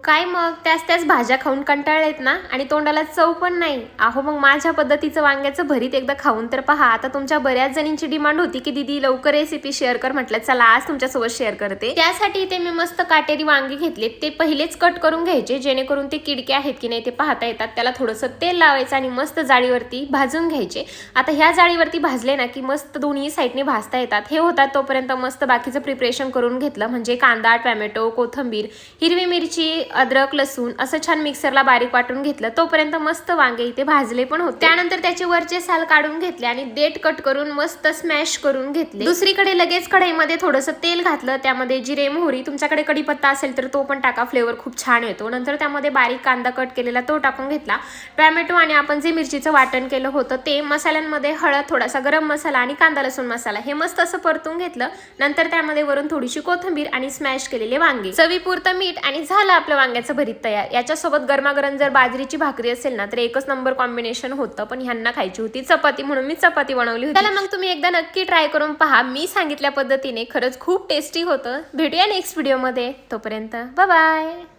काय मग त्याच भाज्या खाऊन कंटाळलेत ना आणि तोंडाला चव पण नाही. अहो मग माझ्या पद्धतीचं वांग्याचं भरीत एकदा खाऊन तर पहा. आता तुमच्या बऱ्याच जणींची डिमांड होती की दीदी लवकर रेसिपी शेअर कर, म्हटलं चला आज तुमच्यासोबत शेअर करते. त्यासाठी इथे मी मस्त काटेरी वांगे घेतले, ते पहिलेच कट करून घ्यायचे जेणेकरून ते किडके आहेत की नाही ते पाहता येतात. त्याला थोडंसं तेल लावायचं आणि मस्त जाळीवरती भाजून घ्यायचे. आता ह्या जाळीवरती भाजले ना की मस्त दोन्ही साईडने भाजता येतात. हे होतात तोपर्यंत मस्त बाकीचं प्रिपरेशन करून घेतलं, म्हणजे कांदा, टोमॅटो, कोथिंबीर, हिरवी मिरची, अद्रक, लसूण असं छान मिक्सरला बारीक वाटून घेतलं. तोपर्यंत मस्त वांगे इथे भाजले पण होते. त्यानंतर त्याचे वरचे साल काढून घेतले आणि देठ कट करून मस्त स्मॅश करून घेतले. दुसरीकडे लगेच कढईमध्ये थोडंसं तेल घातलं, त्यामध्ये जिरे, मोहरी, तुमच्याकडे कढीपत्ता असेल तर तो पण टाका, फ्लेवर खूप छान येतो. नंतर त्यामध्ये बारीक कांदा कट केलेला तो टाकून घेतला, टोमॅटो आणि आपण जे मिरचीचं वाटण केलं होतं ते, मसाल्यांमध्ये हळद, थोडासा गरम मसाला आणि कांदा लसूण मसाला हे मस्त असं परतून घेतलं. नंतर त्यामध्ये वरून थोडीशी कोथिंबीर आणि स्मॅश केलेले वांगे, चवीपुरतं मीठ आणि झालं आपलं वांग्याचं भरीत तयार. याच्यासोबत गरमागरम जर बाजरीची भाकरी असेल ना तर एकच नंबर कॉम्बिनेशन होतं. पण ह्यांना खायची होती चपाती म्हणून मी चपाती बनवली होती. त्याला मग तुम्ही एकदा नक्की ट्राय करून पहा. मी सांगितल्या पद्धतीने खरंच खूप टेस्टी होतं. भेटूया नेक्स्ट व्हिडिओमध्ये. तोपर्यंत बाय बाय.